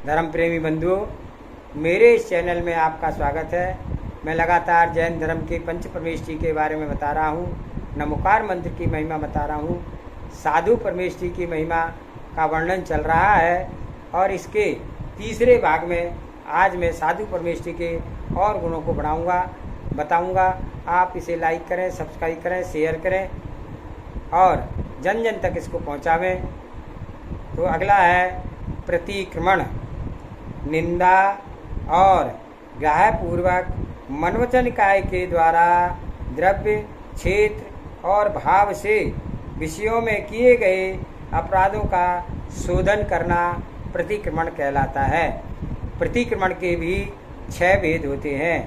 धर्म प्रेमी बंधुओं, मेरे इस चैनल में आपका स्वागत है। मैं लगातार जैन धर्म के पंच परमेष्ठी के बारे में बता रहा हूँ, नमोकार मंत्र की महिमा बता रहा हूँ, साधु परमेष्ठी की महिमा का वर्णन चल रहा है और इसके तीसरे भाग में आज मैं साधु परमेष्ठी के और गुणों को बताऊंगा। आप इसे लाइक करें, सब्सक्राइब करें, शेयर करें और जन जन तक इसको पहुंचावें। तो अगला है प्रतिक्रमण। निंदा और ग्राह्यपूर्वक मनवचन काय के द्वारा द्रव्य, क्षेत्र और भाव से विषयों में किए गए अपराधों का शोधन करना प्रतिक्रमण कहलाता है। प्रतिक्रमण के भी 6 भेद होते हैं।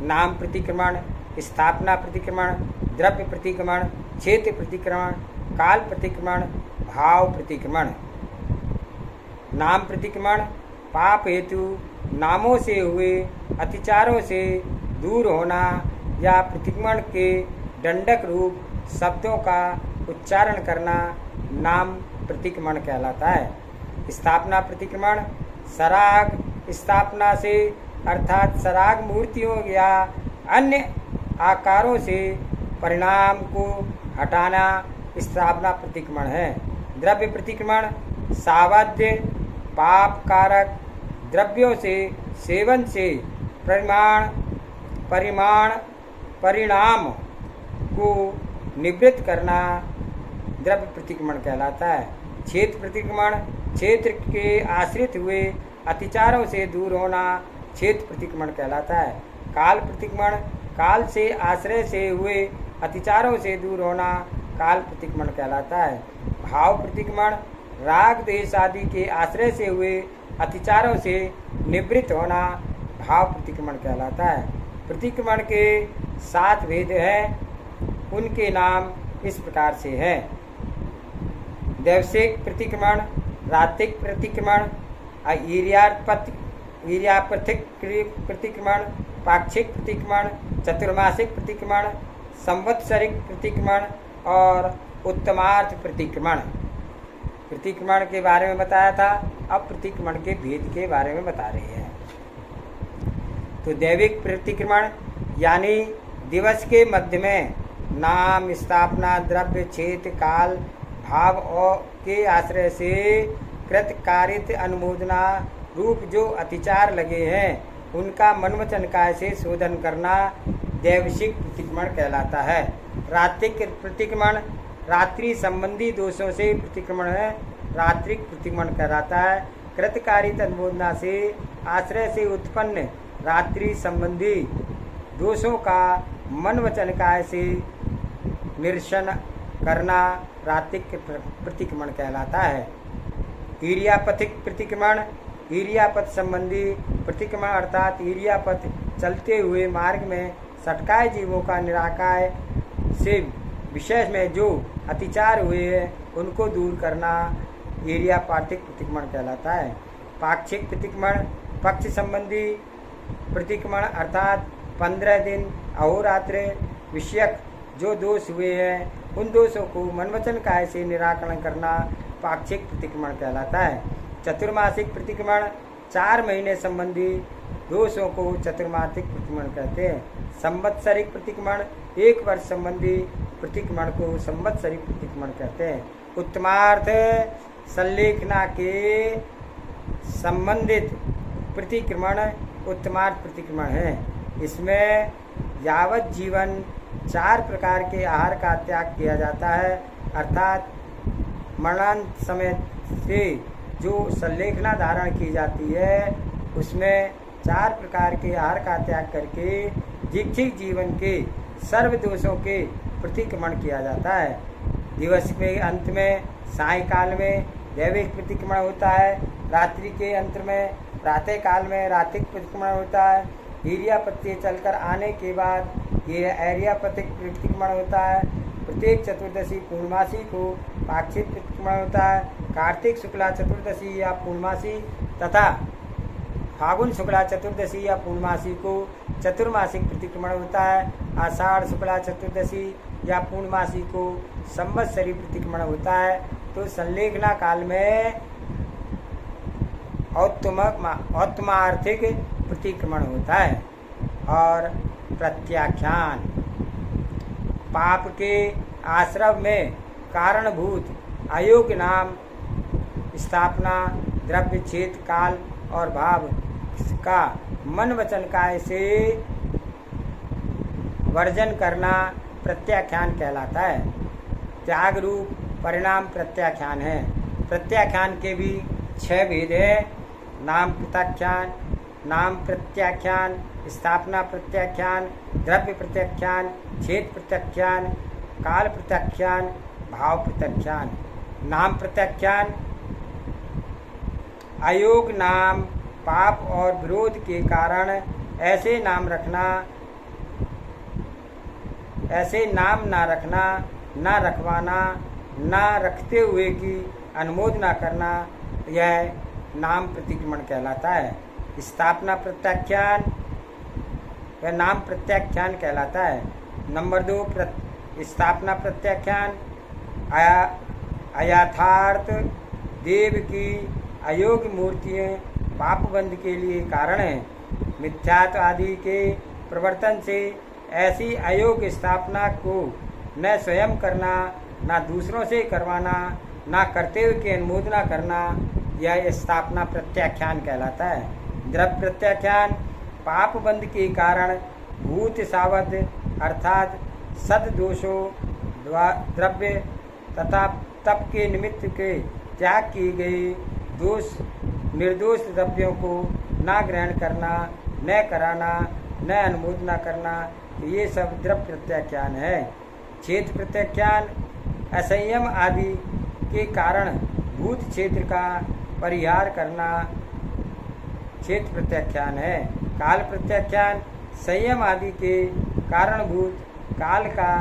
नाम प्रतिक्रमण, स्थापना प्रतिक्रमण, द्रव्य प्रतिक्रमण, क्षेत्र प्रतिक्रमण, काल प्रतिक्रमण, भाव प्रतिक्रमण। नाम प्रतिक्रमण पाप हेतु नामों से हुए अतिचारों से दूर होना या प्रतिक्रमण के दंडक रूप शब्दों का उच्चारण करना नाम प्रतिक्रमण कहलाता है। स्थापना प्रतिक्रमण सराग स्थापना से अर्थात सराग मूर्तियों या अन्य आकारों से परिणाम को हटाना स्थापना प्रतिक्रमण है। द्रव्य प्रतिक्रमण सावध्य पाप कारक द्रव्यों से सेवन से परिणाम को निवृत्त करना द्रव्य प्रतिक्रमण कहलाता है। क्षेत्र प्रतिक्रमण क्षेत्र के आश्रित हुए अतिचारों से दूर होना क्षेत्र प्रतिक्रमण कहलाता है। काल प्रतिक्रमण काल से आश्रय से हुए अतिचारों से दूर होना काल प्रतिक्रमण कहलाता है। भाव प्रतिक्रमण राग द्वेष आदि के आश्रय से हुए अतिचारों से निवृत्त होना भाव प्रतिक्रमण कहलाता है। प्रतिक्रमण के 7 भेद हैं, उनके नाम इस प्रकार से हैं। दैवसिक प्रतिक्रमण, रात्रिक प्रतिक्रमण, ईर्यापथिक प्रतिक्रमण, पाक्षिक प्रतिक्रमण, चतुर्मासिक प्रतिक्रमण, संवत्सरिक प्रतिक्रमण और उत्तमार्थ प्रतिक्रमण। प्रतिक्रमण के बारे में बताया था, अब प्रतिक्रमण के भेद के बारे में बता रहे हैं। तो दैविक प्रतिक्रमण यानी दिवस के मध्य में नाम, स्थापना, द्रव्य, क्षेत्र, काल, भाव और के आश्रय से कृत कारित अनुमोदना रूप जो अतिचार लगे हैं उनका मनवचन काय से शोधन करना दैवशिक प्रतिक्रमण कहलाता है। रात्रिक प्रतिक्रमण रात्रि संबंधी दोषों से प्रतिक्रमण है, रात्रिक प्रतिक्रमण कहलाता है। कृतकारित अनुमोदना से आश्रय से उत्पन्न रात्रि संबंधी दोषों का मन वचन काय से निरसन करना रात्रिक प्रतिक्रमण कहलाता है। ईर्यापथिक प्रतिक्रमण ईर्यापथ संबंधी प्रतिक्रमण अर्थात ईर्यापथ चलते हुए मार्ग में सटकाए जीवों का निराकाय से विशेष में जो अतिचार हुए हैं उनको दूर करना ईर्यापाथिक प्रतिक्रमण कहलाता है। पाक्षिक प्रतिक्रमण पक्ष संबंधी प्रतिक्रमण अर्थात 15 दिन अहोरात्र विषयक जो दोष हुए हैं उन दोषों को मनवचन काय से निराकरण करना पाक्षिक प्रतिक्रमण कहलाता है। चतुर्मासिक प्रतिक्रमण 4 महीने संबंधी दोषों को चतुर्मासिक प्रतिक्रमण कहते हैं। संवत्सरिक प्रतिक्रमण 1 वर्ष संबंधी प्रतिक्रमण को संवत्सरिक प्रतिक्रमण कहते हैं। उत्तमार्थ संलेखना के संबंधित प्रतिक्रमण उत्तमार्थ प्रतिक्रमण है। इसमें यावत जीवन 4 प्रकार के आहार का त्याग किया जाता है अर्थात मरणांत समय से जो संलेखना धारण की जाती है उसमें 4 प्रकार के आहार का त्याग करके दीक्षित जीवन के सर्व दोषों के प्रतिक्रमण किया जाता है। दिवस के अंत में सायकाल में दैविक प्रतिक्रमण होता है, रात्रि के अंत में प्रातः काल में रात्रिक प्रतिक्रमण होता है। ईर्यापथ से चलकर आने के बाद ये ऐर्यापथिक प्रतिक्रमण होता है। प्रत्येक चतुर्दशी पूर्णमासी को पाक्षिक प्रतिक्रमण होता है। कार्तिक शुक्ला चतुर्दशी या पूर्णमासी तथा फागुन शुक्ला चतुर्दशी या पूर्णमासी को चतुर्मासिक प्रतिक्रमण होता है। आषाढ़ शुक्ला चतुर्दशी या पूर्णमासी को संवत्सरी प्रतिक्रमण होता है। तो संलेखना काल में औत्तमार्थिक प्रतिक्रमण होता है। और प्रत्याख्यान पाप के आश्रव में कारणभूत अयोग्य नाम स्थापना, द्रव्य, छेद, काल और भाव का मन वचन काय से वर्जन करना प्रत्याख्यान कहलाता है। त्याग रूप परिणाम प्रत्याख्यान है। प्रत्याख्यान के भी 6 भेद है। नाम प्रत्याख्यान, नाम प्रत्याख्यान, स्थापना प्रत्याख्यान, द्रव्य प्रत्याख्यान, छेद प्रत्याख्यान, काल प्रत्याख्यान, भाव प्रत्याख्यान। नाम प्रत्याख्यान अयोग नाम पाप और विरोध के कारण ऐसे नाम ना रखना, ना रखवाना, ना रखते हुए की अनुमोदना करना, यह नाम प्रतिक्रमण कहलाता है। स्थापना प्रत्याख्यान वह नाम प्रत्याख्यान कहलाता है। नंबर 2 स्थापना प्रत्याख्यान अयथार्थ देव की अयोग्य मूर्तियाँ पापबंध के लिए कारण है। मिथ्यात्व आदि के प्रवर्तन से ऐसी अयोग्य स्थापना को न स्वयं करना, न दूसरों से करवाना, न करते हुए की अनुमोदना करना, यह स्थापना प्रत्याख्यान कहलाता है। द्रव्य प्रत्याख्यान पापबंध के कारण भूत सावध अर्थात सद्दोषों द्रव्य तथा तप के निमित्त के त्याग किए गए निर्दोष द्रव्यों को न ग्रहण करना, न कराना, न अनुमोदना करना, ये सब द्रव्य प्रत्याख्यान है। छेद प्रत्याख्यान असंयम आदि के कारण भूत क्षेत्र का परिहार करना छेद प्रत्याख्यान है। काल प्रत्याख्यान संयम आदि के कारणभूत काल का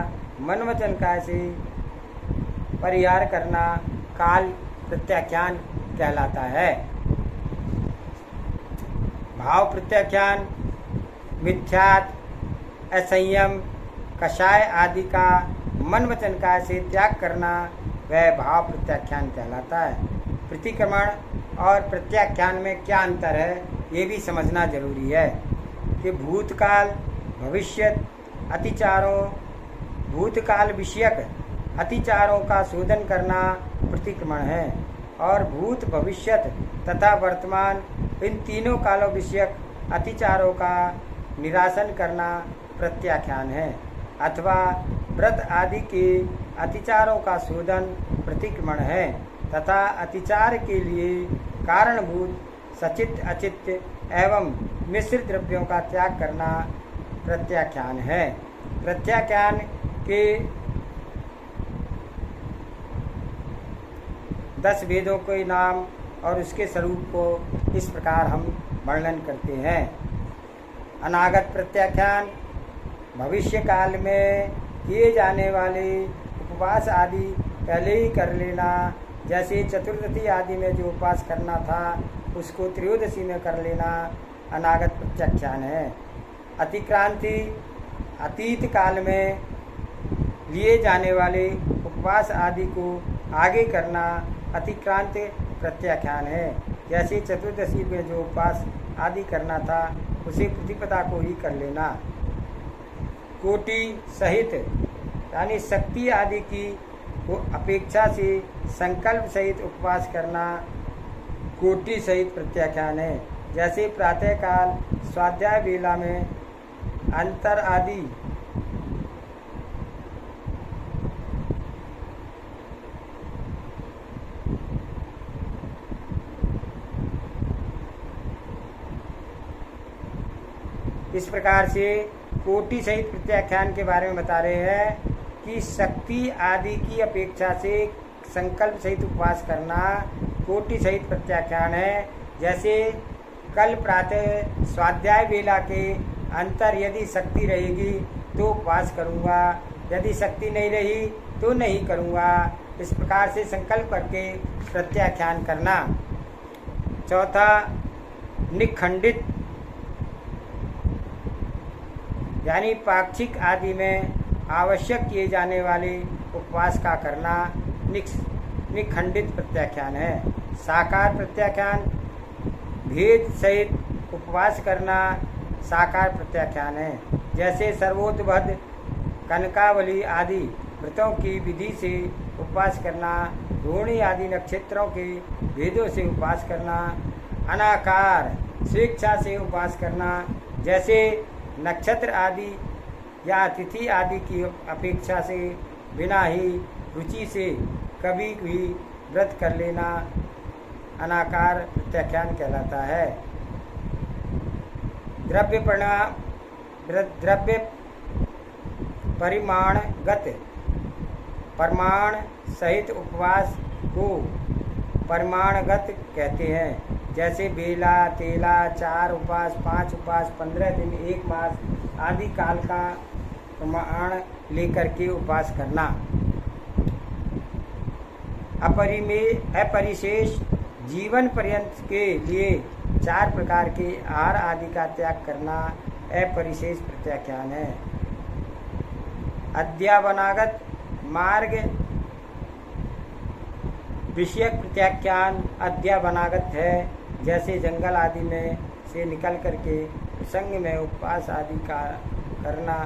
मन वचन काय से परिहार करना काल प्रत्याख्यान कहलाता है। भाव प्रत्याख्यान मिथ्यात, असंयम, कषाय आदि का मन वचन काय से त्याग करना वह भाव प्रत्याख्यान कहलाता है। प्रतिक्रमण और प्रत्याख्यान में क्या अंतर है ये भी समझना जरूरी है कि भूतकाल भविष्यत अतिचारों भूतकाल विषयक अतिचारों का शोधन करना प्रतिक्रमण है और भूत भविष्यत तथा वर्तमान इन तीनों कालों विषयक अतिचारों का निरासन करना प्रत्याख्यान है अथवा व्रत आदि के अतिचारों का शोधन प्रतिक्रमण है तथा अतिचार के लिए कारणभूत सचित अचित एवं मिश्र द्रव्यों का त्याग करना प्रत्याख्यान है। प्रत्याख्यान के 10 भेदों के नाम और उसके स्वरूप को इस प्रकार हम वर्णन करते हैं। अनागत प्रत्याख्यान भविष्य काल में किए जाने वाले उपवास आदि पहले ही कर लेना, जैसे चतुर्दशी आदि में जो उपवास करना था उसको त्रयोदशी में कर लेना अनागत प्रत्याख्यान है। अतिक्रांति अतीत काल में लिए जाने वाले उपवास आदि को आगे करना अतिक्रांत प्रत्याख्यान है। जैसे चतुर्दशी में जो उपवास आदि करना था उसे प्रतिपदा को ही कर लेना। कोटि सहित यानी शक्ति आदि की अपेक्षा से संकल्प सहित उपवास करना कोटि सहित प्रत्याख्यान है। जैसे प्रातःकाल स्वाध्याय वेला में अंतर आदि इस प्रकार से कोटि सहित प्रत्याख्यान के बारे में बता रहे हैं कि शक्ति आदि की अपेक्षा से संकल्प सहित उपवास करना कोटि सहित प्रत्याख्यान है। जैसे कल प्रातः स्वाध्याय वेला के अंतर यदि शक्ति रहेगी तो उपवास करूँगा, यदि शक्ति नहीं रही तो नहीं करूँगा। इस प्रकार से संकल्प करके प्रत्याख्यान करना। चौथा निखंडित यानी पाक्षिक आदि में आवश्यक किए जाने वाले उपवास का करना निखंडित प्रत्याख्यान है। साकार प्रत्याख्यान भेद सहित उपवास करना साकार प्रत्याख्यान है। जैसे सर्वोतभद, कनकावली आदि व्रतों की विधि से उपवास करना, रोहिणी आदि नक्षत्रों के भेदों से उपवास करना, अनाकार स्वेच्छा से उपवास करना, जैसे नक्षत्र आदि या तिथि आदि की अपेक्षा से बिना ही रुचि से कभी भी व्रत कर लेना अनाकार प्रत्याख्यान कहलाता है। द्रव्य परिमाणगत प्रमाण सहित उपवास को परिमाणगत कहते हैं। जैसे बेला, तेला, 4 उपवास, 5 उपवास, 15 दिन, 1 मास आदि काल का प्रमाण लेकर के उपवास करना। अपरिशेष जीवन पर्यंत के लिए 4 प्रकार के आहार आदि का त्याग करना अपरिशेष प्रत्याख्यान है। अध्यावनागत मार्ग विषयक प्रत्याख्यान अध्यावनागत है। जैसे जंगल आदि में से निकल करके प्रसंग में उपवास आदि का करना,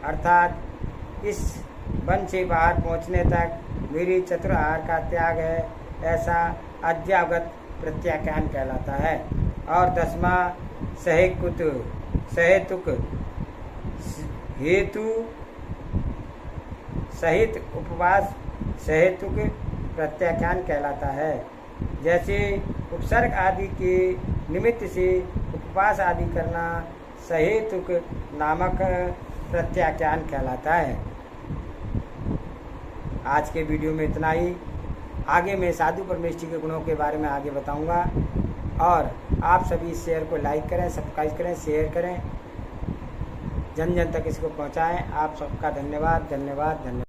अर्थात इस वन से बाहर पहुँचने तक मेरी चतुर आहार का त्याग है, ऐसा अध्यावगत प्रत्याख्यान कहलाता है। और 10वां सहेतुक हेतु सहित उपवास सहेतुक प्रत्याख्यान कहलाता है। जैसे उपसर्ग आदि के निमित्त से उपवास आदि करना सहेतुक नामक प्रत्याख्यान कहलाता है। आज के वीडियो में इतना ही। आगे मैं साधु परमेष्ठी के गुणों के बारे में आगे बताऊंगा। और आप सभी इस शेयर को लाइक करें, सब्सक्राइब करें, शेयर करें, जन जन तक इसको पहुंचाएं। आप सबका धन्यवाद धन्यवाद धन्यवाद।